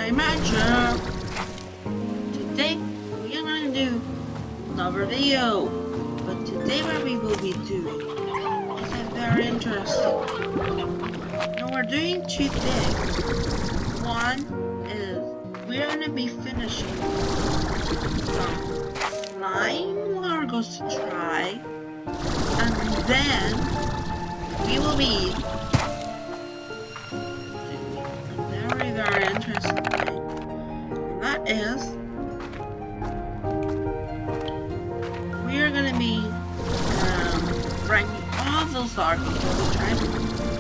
SlimeRancher. Today we are gonna do another video, but today what we will be doing is very interesting. Now we're doing two things. One is we're gonna be finishing some slime LARGOS to try, and then we will be very interesting thing, and that is we are going to be ranking all those LARGOS that we tried.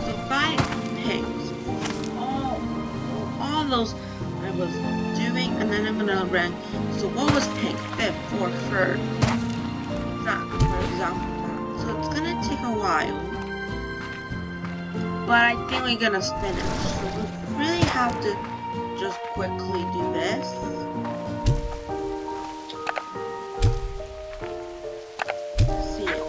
So 5 picks, all those I was doing, and then I'm going to rank. So what was pick 5th, 4th, 3rd? That, for example, that. So it's going to take a while, but I think we're going to finish. So we really have to just quickly do this. See it.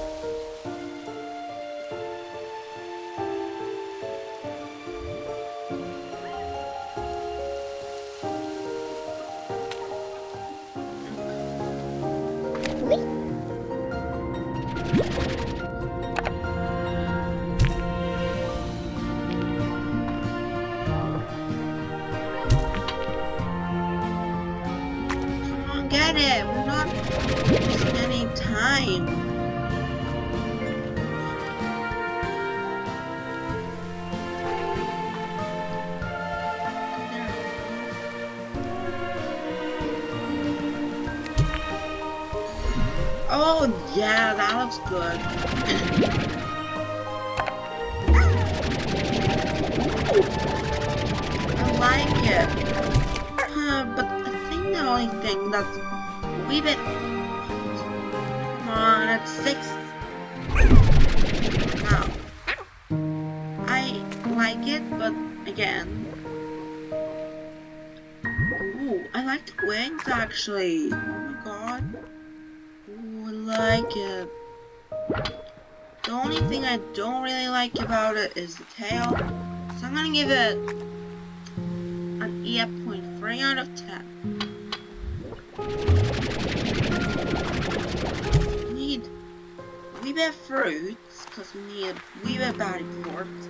Get it! We're not wasting any time. Oh yeah, that looks good. I like it. But I think the only thing that's a wee bit... Come on, it's 6. Now, I like it, but again... Ooh, I like the wings actually. Oh my god. Ooh, I like it. The only thing I don't really like about it is the tail. So I'm gonna give it an 8.3 out of 10. We need a wee bit of fruits, because we need a wee bit of body parts.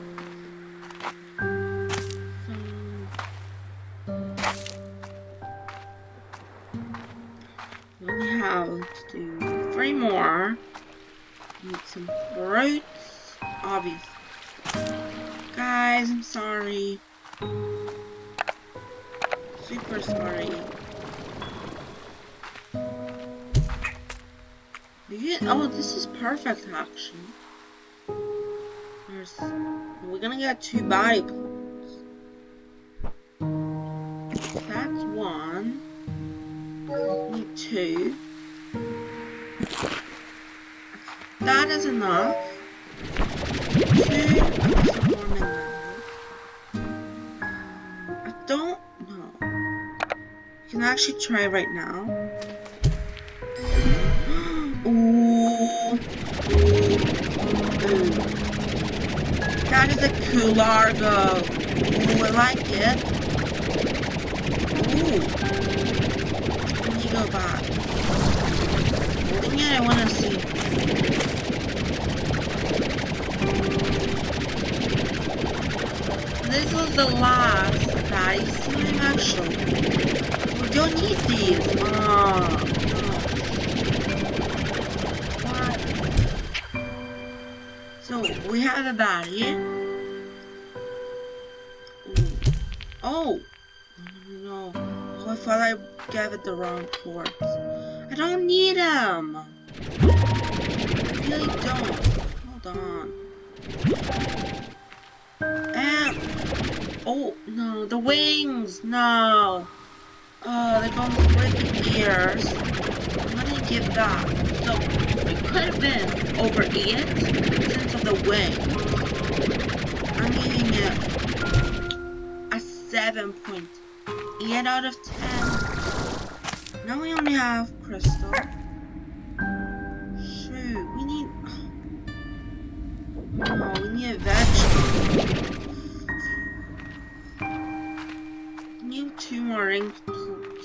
We only have to do 3 more. Need some fruits, obviously. Guys, I'm sorry. Super sorry. Oh, this is perfect actually. We're gonna get 2 body parts. That's 1. We need 2. That is enough. 2 performing levels. I don't know. You can actually try right now. Ooh. That is a cool Largo. Ooh, I like it. Ooh. Let me go back. Holding it, I want to see. This was the last body slime actually. We don't need these. Oh. So we have a body. Oh! No. Oh, I thought I gave it the wrong ports. I don't need them! I really don't. Hold on. Oh, no. The wings! No! Oh, they go with the ears. I'm gonna give that. So, it could have been over 8 since of the wing. I'm giving it a 7.8 out of 10. Now we only have crystal. Shoot, we need... No, we need a vegetable. We need 2 more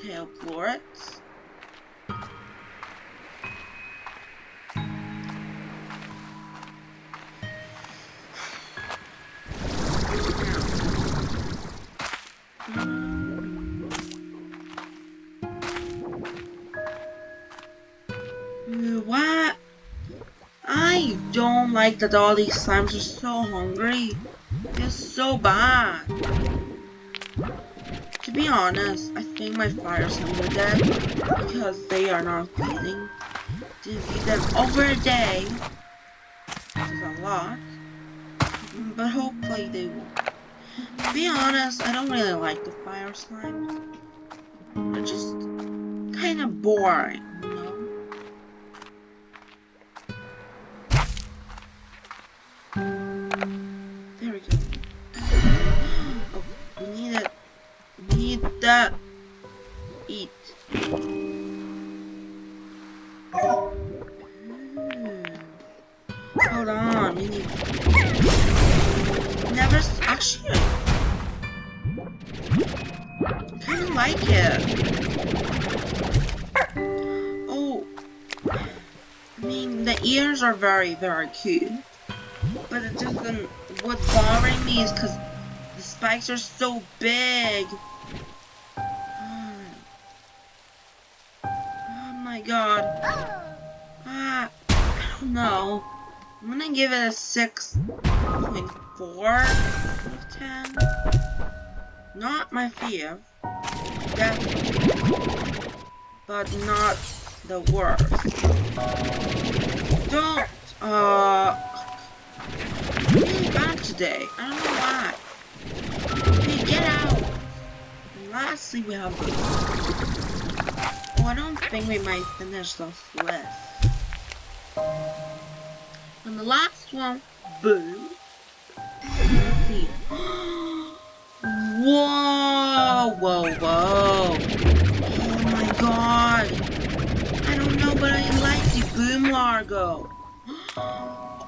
tail florets. What? I don't like that all these slimes are so hungry. They're so bad. To be honest, I think my fire slime are dead because they are not feeding. Didn't feed them over a day, which is a lot, but hopefully they will. To be honest, I don't really like the fire slime. They're just kind of boring, you know? There we go. Oh, we need it. We need that. Eat. Hold on, we need. Never. Actually, I kind of like it. Oh, I mean, the ears are very, very cute. But it doesn't. What's bothering me is because the spikes are so big. Oh my god. I don't know. I'm gonna give it a 6.4 out of 10. Not my favorite, definitely, but not the worst. Don't. Really bad today. I don't know why. Hey, get out. And lastly, we have. Oh, I don't think we might finish this list. And the last one, boom. Let's see. Whoa, whoa, whoa. Oh my god. I don't know, but I like the boom largo.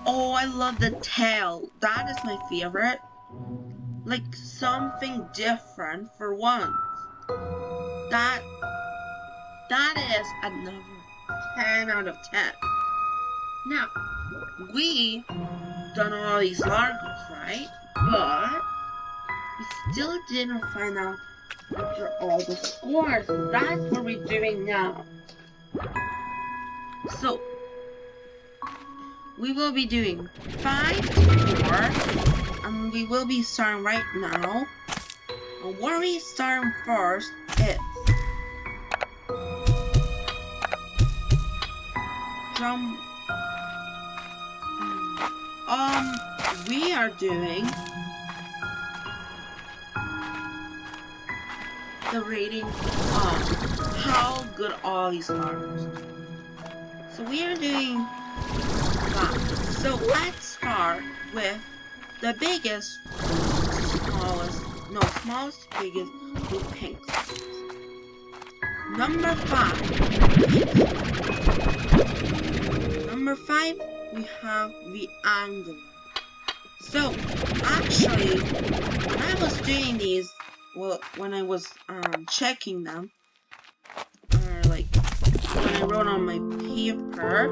Oh, I love the tail. That is my favorite. Like something different for once. That is another 10 out of 10. Now, we done all these largos, right? But we still didn't find out after all the scores. So that's what we're doing now. So we will be doing 5 more, and we will be starting right now. And where we starting first is from we are doing the rating of how good all these largos. So we are doing that. So let's start with the biggest, smallest, biggest with pink slimes. Number 5. Number 5, we have the angler. So actually, when I was doing these, well, when I was checking them, or like when I wrote on my paper,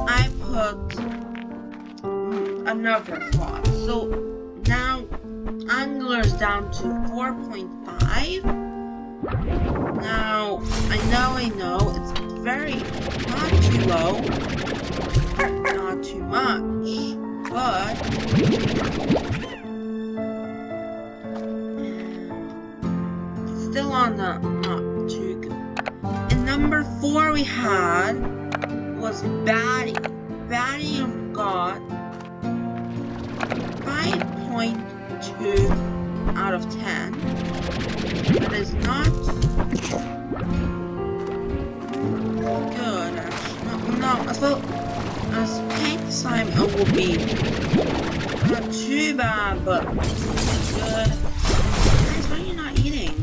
I put another thought. So now angler's down to 4.5. Now I know it's very not too low, not too much, but still on the not too good. And number 4 we had was Batty. Batty got 5.2 out of 10. That is not good, actually. No, as well as pink slime, it will be not too bad, but good. Guys, why are you not eating?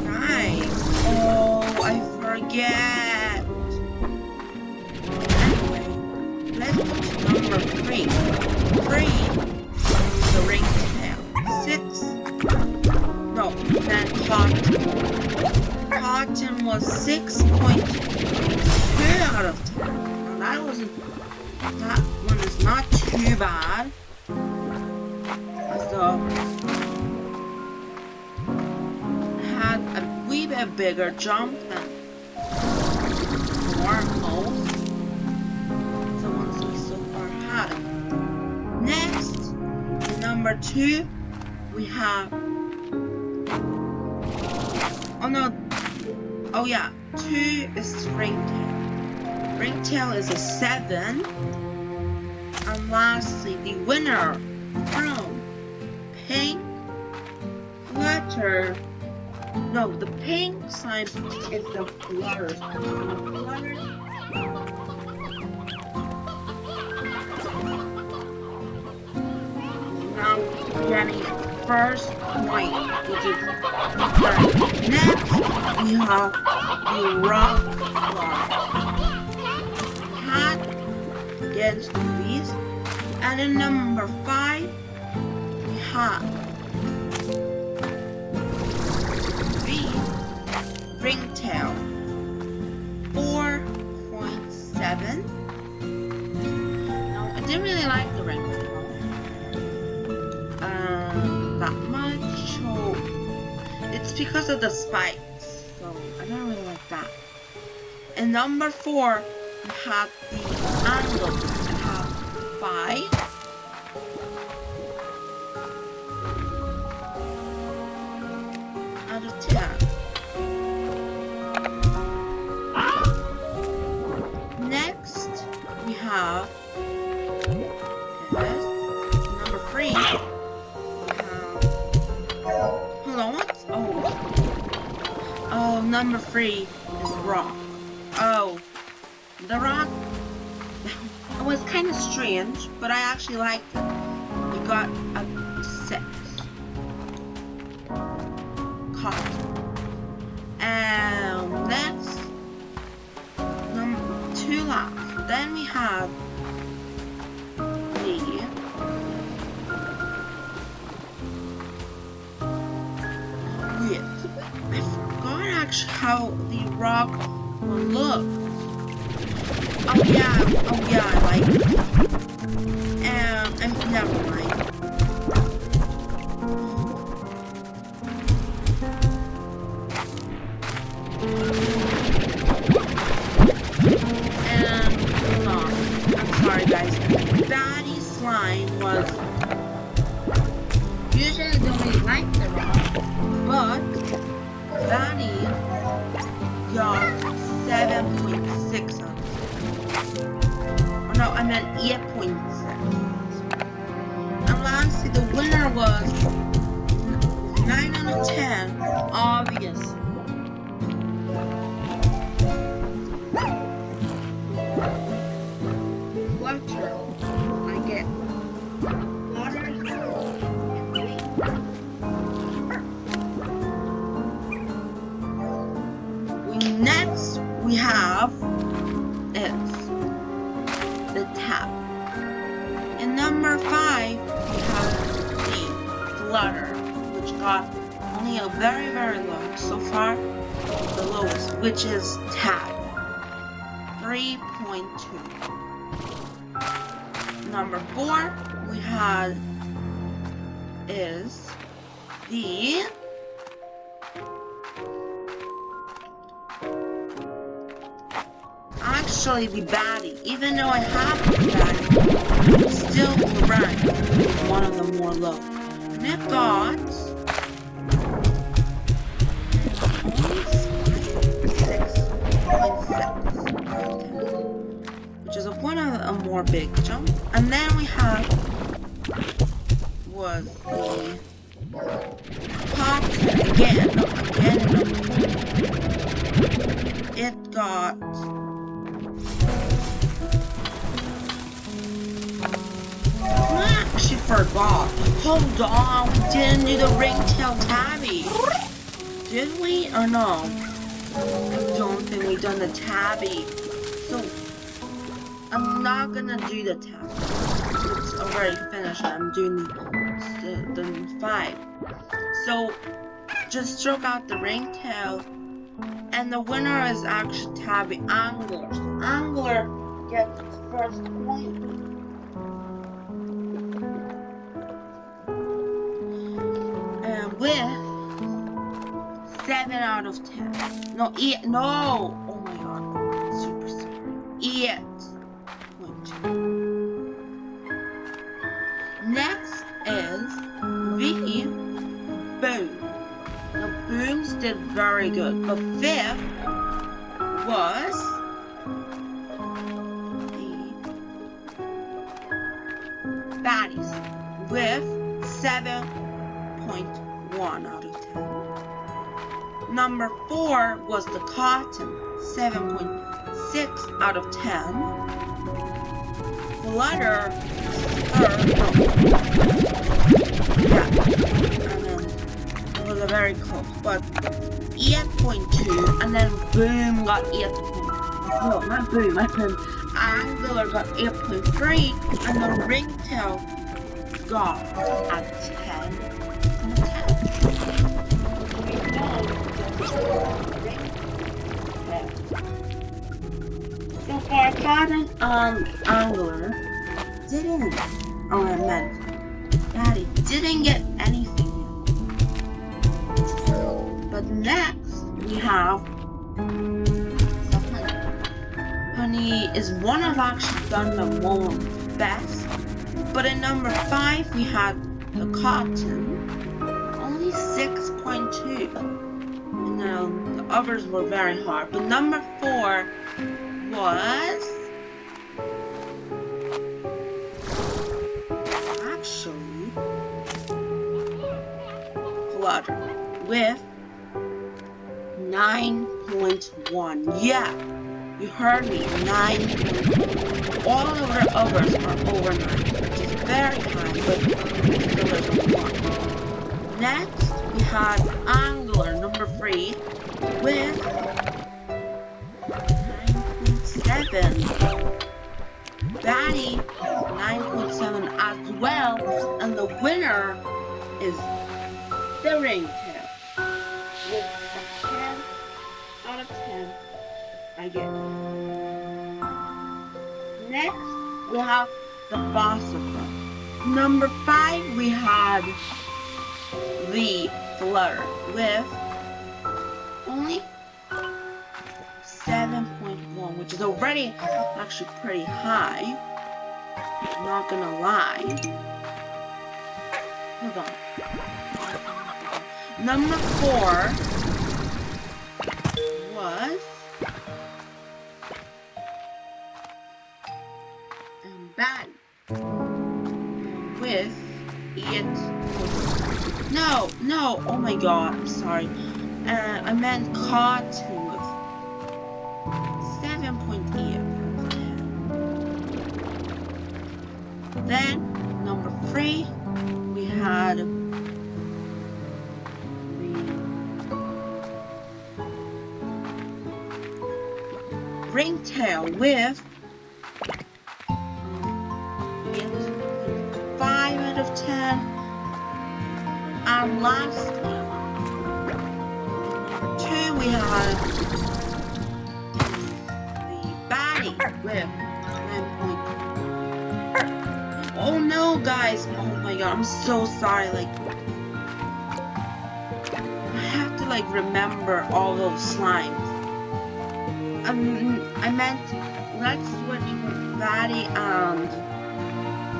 Guys, oh, I forget. Anyway, let's go to number 3. 3, the ring Cotton was 6.2 out of 10. Now that one is not too bad. So had a wee bit bigger jump than wormholes. The ones we so far had. Next, number 2, we have. Oh no. Oh yeah, 2 is Ringtail. Ringtail is a 7. And lastly, the winner from Pink Flutter. No, the pink slime is the Flutter. Now getting first point, which is correct. Next, we have the rock slide. Hat against these, and in number 5, we have the Ringtail, 4.7. Now, I didn't really like the Ringtail that much, so it's because of the spikes, so I don't really like that. And number 4, we have the angle. I have 5. Out of 10. Next, we have number 3. Hold on, what? Oh, number 3 is rock. Oh, the rock. It was kind of strange, but I actually liked it. We got a 6. Caught. And next, number 2 last. Then we have the I forgot actually how the rock will look. Oh yeah, I like it. Never mind. I'm sorry guys. Daddy Slime was usually don't really like the rock, but Daddy got 7.6 on it. Oh no, I meant 8.6. And lastly, the winner was 9 out of 10, obviously. Flutter, I get water. Next, we have is the tap. In number 5, we have the Flutter, which got only a very, very low. So far, the lowest, which is tap, 3.2. Number 4, we had is the actually the baddie. Even though I have the baddie, it's still correct. It's one of the more low. And it got 6.6, which is one of a more big jump. And then we have was the pop again. It got I actually forgot. Hold on, we didn't do the ringtail tabby. Did we or no? I don't think we done the tabby. So I'm not gonna do the tabby. It's already finished. I'm doing the 5. So just stroke out the ringtail, and the winner is actually Tabby Angler. So Angler gets the first point. And with 7 out of 10. No, oh my god, super sorry. 8.2. Next is the Boom. The Booms did very good, but 5th was the Baddies with 7.1 out of 10. Number 4 was the Cotton, 7.6 out of 10. Flutter, it was a very close, but 8.2, and then Boom got 8. No, not Boom, my friend. Angler got 8.3, and the Ringtail got a 10 from 10. So far, Cotton Angler didn't, Daddy didn't get anything yet. But next, we have Honey is one I've actually done the most best. But in number 5, we had the Cotton, only 6.2. The others were very hard. But number 4 was actually Flutter with 9.1. Yeah, you heard me, 9.1. All of the others are over 9, which is very high, but there's only 1. Next, we had Angler, number 3, with 9.7. Batty, 9.7 as well, and the winner is the Ringtail with a 10 out of 10 again. Next, we have the Fossil Club. Number 5, we had the Flutter with only 7.1, which is already actually pretty high. I'm not gonna lie. Hold on. Number 4 was Batty with 8. No, oh my god, I'm sorry. I meant Cotton with 7.8 out of 10. Then, number 3, we had the Ringtail with 5 out of 10. And lastly, number 2, we had the Batty with 9.1. Oh no, guys! Oh my god, I'm so sorry. Like, I have to remember all those slimes. I meant let's switch with Batty, and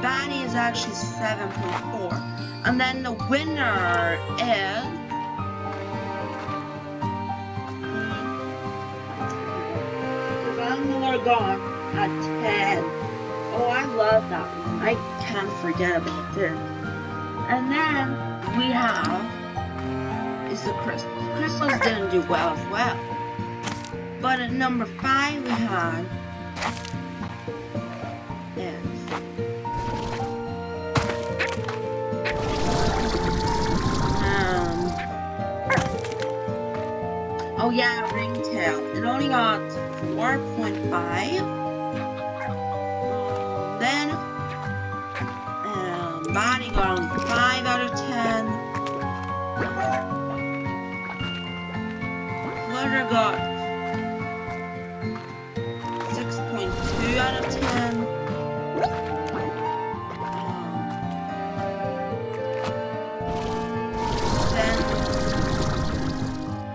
Batty is actually 7.4, and then the winner is Angler gone at 10. Oh, I love that one. I can't forget about this. And then we have is the Crystals. Crystals didn't do well as well. But at number 5 we had is oh yeah, Ringtail. It only got 4.5. Then Batty got only 5 out of 10. winner got 6.2 out of 10. Then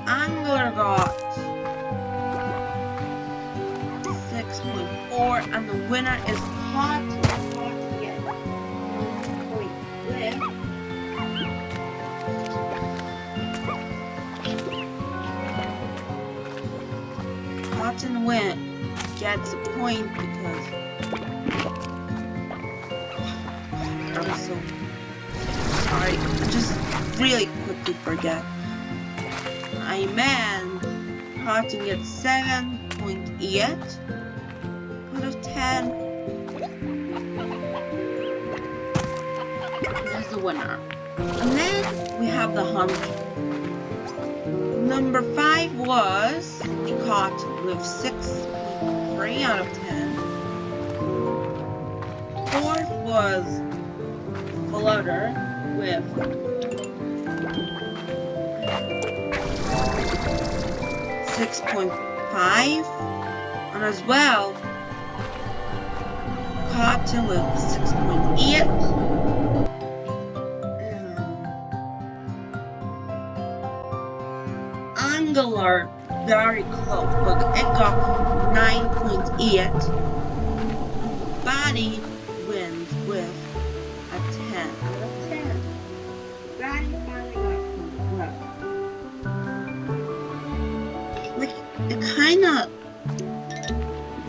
Angler got 6.4, and the winner is Cotton. Cotton gets a point because I'm so sorry. I just really quickly forget. Cotton gets 7.8 out of 10. That's the winner. And then we have the hunter. Number 5 was Cotton with 6.3 out of 10. 4th was Flutter with 6.5, and as well Cotton with 6.8. Angler very close, but it got 9.8. Body wins with a 10 out of 10. Body got like it kind of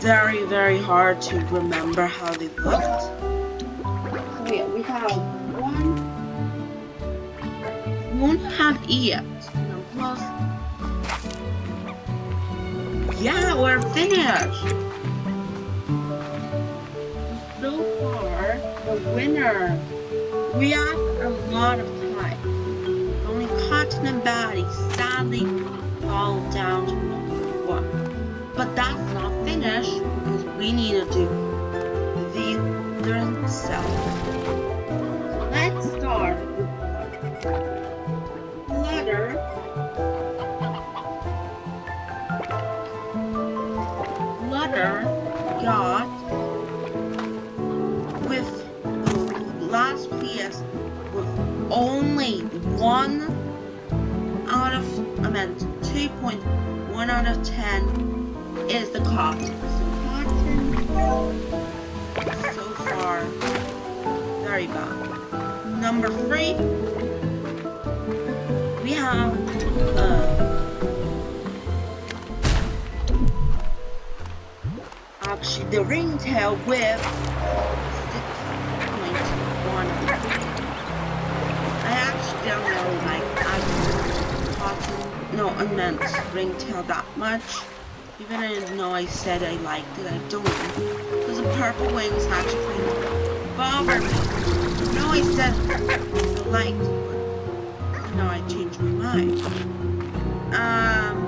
very hard to remember how they looked. So yeah, we have one have eat. Plus, yeah, we're finished. So far, the winner. We have a lot of time. Only Cotton and Batty sadly fall down to number 1. But that's not finished because we need to do the third cell. Let's start with Flutter. Flutter got with the last PS with only 2.1 out of 10 is the Cotton. So Cotton so far very bad. Number 3 we have actually the ringtail with 6.1. I actually don't know Cotton. No, I meant ringtail that much. Even I didn't know I said I liked it. I don't. Because the purple wings actually kind of bother me. No, I said I liked it, but now I changed my mind.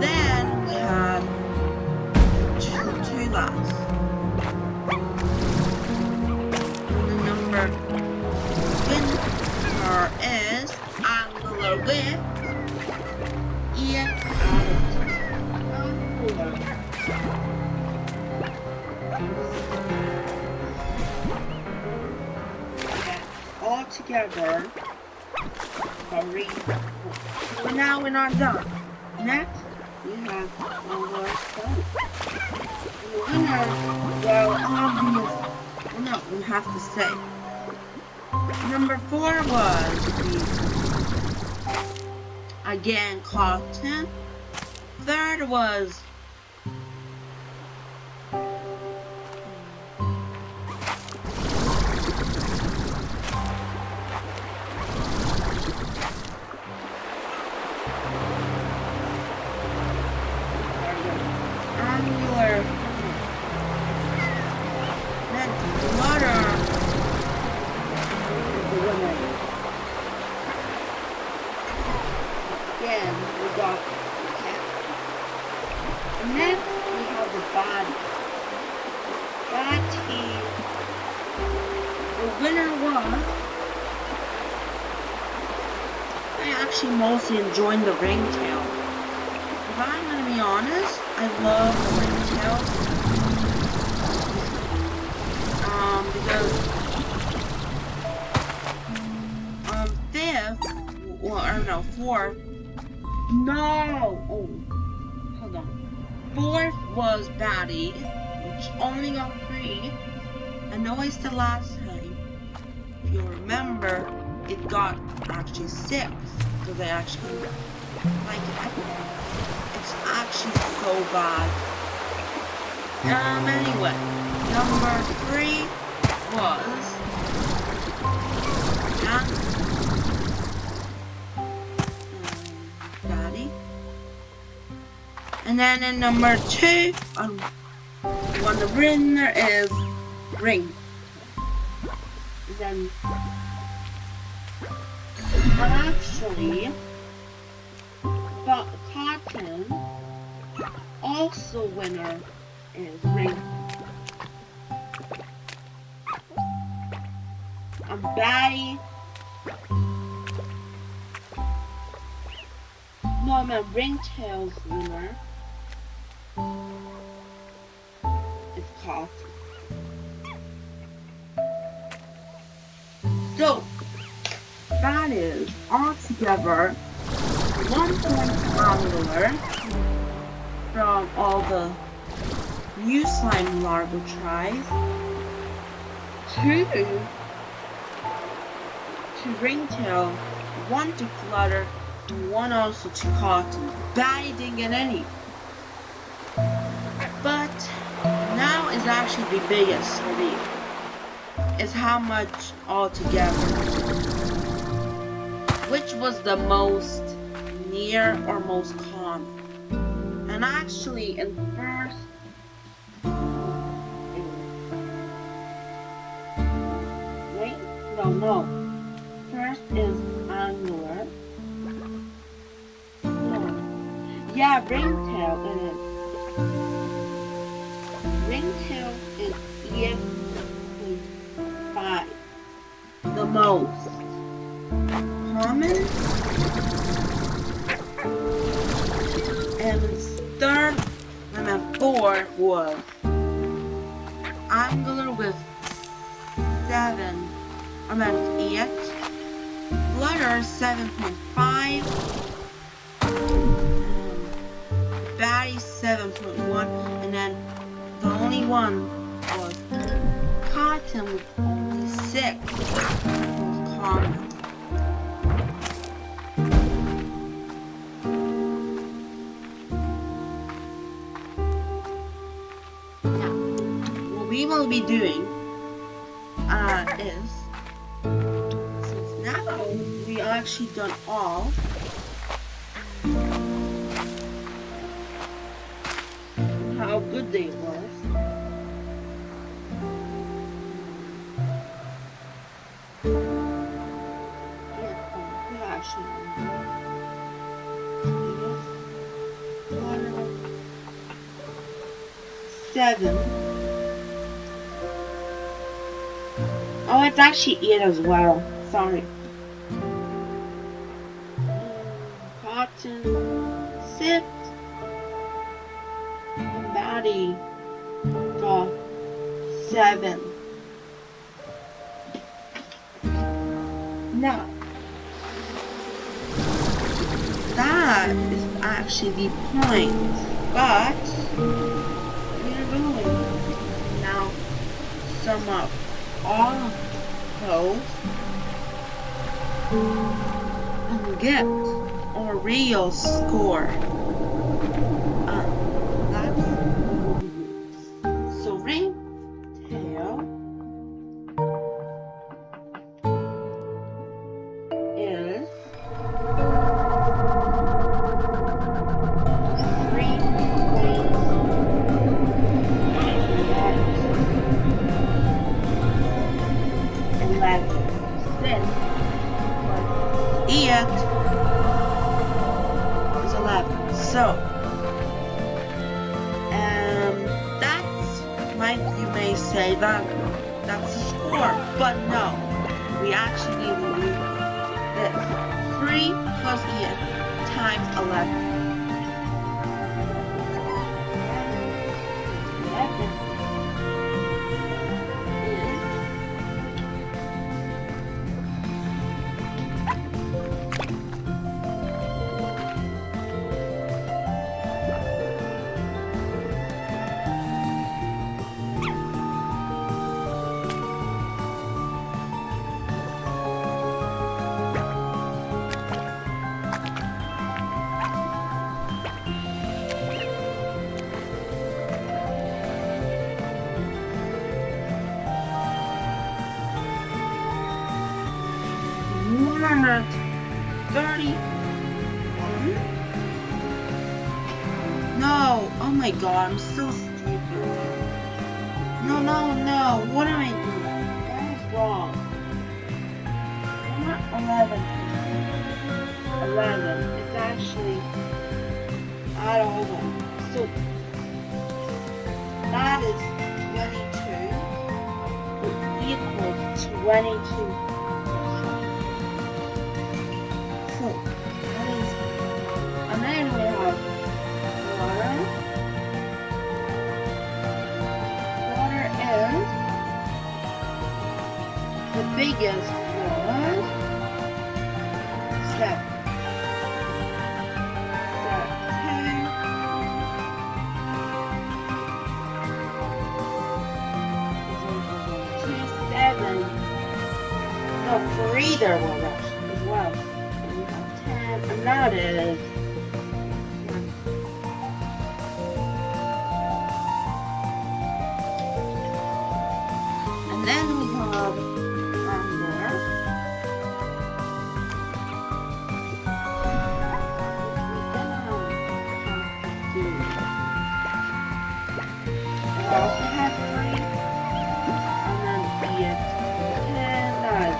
Then we have two last. And the number winner is Angler with 8 out of 10. All together, but now we're not done. Next, we have one more stuff. The winner, well, obvious. Well, no, we have to say. Number 4 was again Cotton. 3rd was Angler. Then Flutter. The winner. Again, we got the cat. And then we have the body. The winner was. I actually mostly enjoyed the ringtail. But I'm gonna be honest, I love the ringtails. Because fifth, or no, fourth. No! Oh, hold on. Fourth was Batty, which only got 3. I know it's the last time. If you remember, it got actually 6. Because I actually like it. It's actually so bad. Anyway, number 3 was Daddy. And then in number 2, when the winner is Ring. And then actually, but Cotton also winner is Ring. And Batty. No, my Ringtails winner is Cotton. So that is altogether 1 point angular from all the new slime largo tries, 2 to Ringtail, 1 to Flutter, and 1 also to Cotton. Batty didn't get any. But now is actually the biggest for me. Is how much altogether. Which was the most near or most common. And actually in first, wait, no. First is angular. No. Yeah, Ringtail it is. Ringtail is EF.5. The most common. And third and then 4 was angular with 7. I meant 8. Flutter 7.5. Batty 7.1. And then the only one was Cotton with only 6. Most common. We will be doing is, since now we actually done all, how good they was. We actually 7. Oh, it's actually 8 as well. Sorry. Cotton 6. And Batty got 7. Now, that is actually the point. But we're going now sum up all of those and get a real score. That's so Ringtail is 3.11. This was 8 is 11. So that's you may say that's a score, but no, we actually need to do this. 3 plus 8 times 11. at 31. No, oh my god, I'm so stupid. No, no, no, what am I doing? That is wrong. I'm not 11. 11. It's actually not over. So that is 22 equals 22. So that is, and then we have water. Water is the biggest was 7. No, 3 there was actually as well. And we have 10, and that is and then we have under we also have 3, and then the 10, that is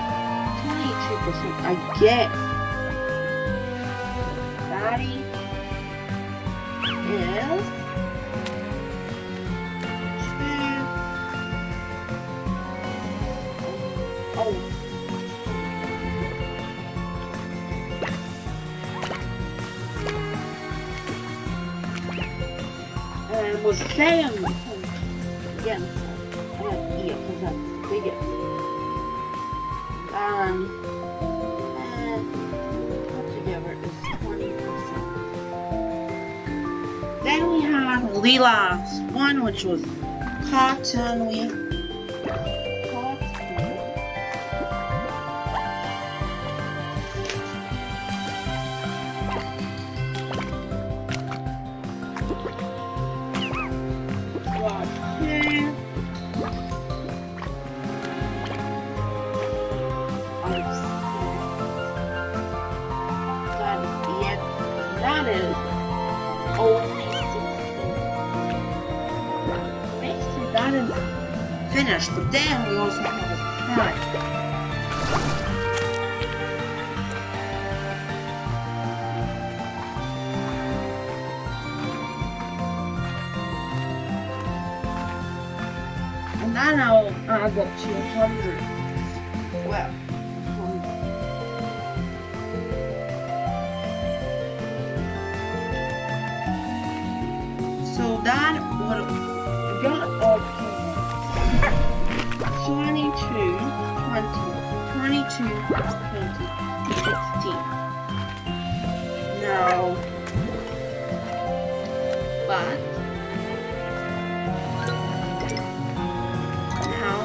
22%. I get Daddy is 2. Oh. And it was saying again, because that's the biggest. And altogether is 20%. Then we have the last one, which was cotton. We have cotton. That is only 16. Basically, that is finished, but then we also have a time. And then I'll add up to 100. Well, 100. So that would have got up 22, 20, 22, 20, 16. Now, but now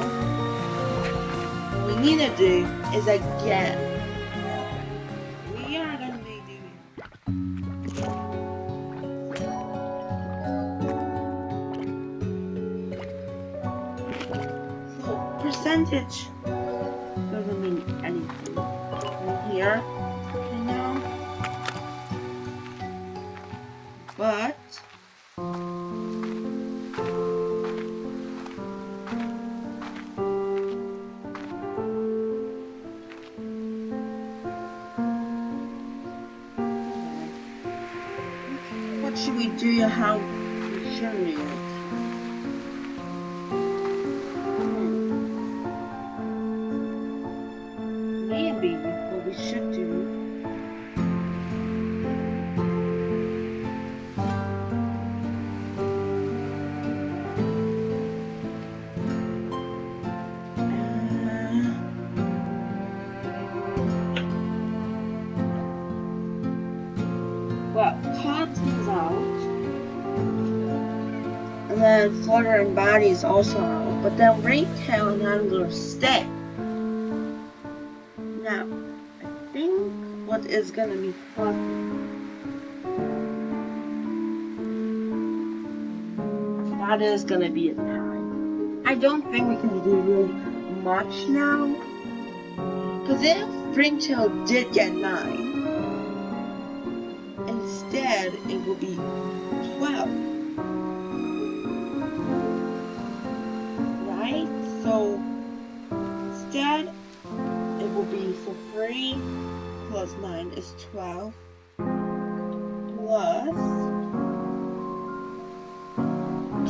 what we need to do is again. We are going to be doing percentage doesn't mean anything here right now, but what should we do? How should we do it? Maybe what we should do well, cotton's out, and then flutter and body is also out, but then ringtail and angler stay. Now, I think what is gonna be cotton. That is gonna be a time. I don't think we can do really much now, Because if Ringtail did get 9, instead it will be 12. Right? So instead it will be, so 3 plus 9 is 12. Plus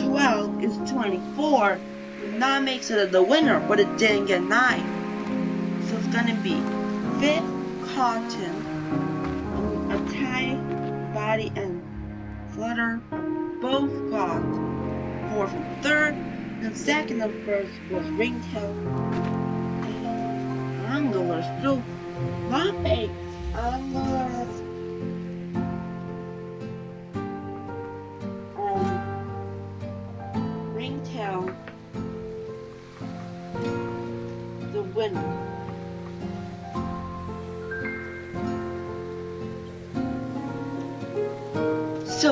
12 is 24. That makes it the winner, but it didn't get 9. So it's gonna be 5th Cotton, a tie, Body, and Flutter both got 4th and 3rd, and 2nd and 1st was Ringtail and Anglers. So that makes Anglers Ringtail the winner. So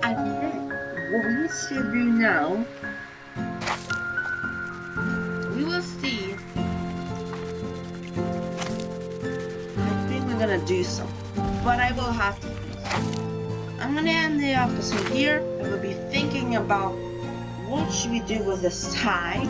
I think what we should do now, we will see. I think we're gonna do something, but I will have to. I'm gonna end the episode here. I will be thinking about what should we do with this tie.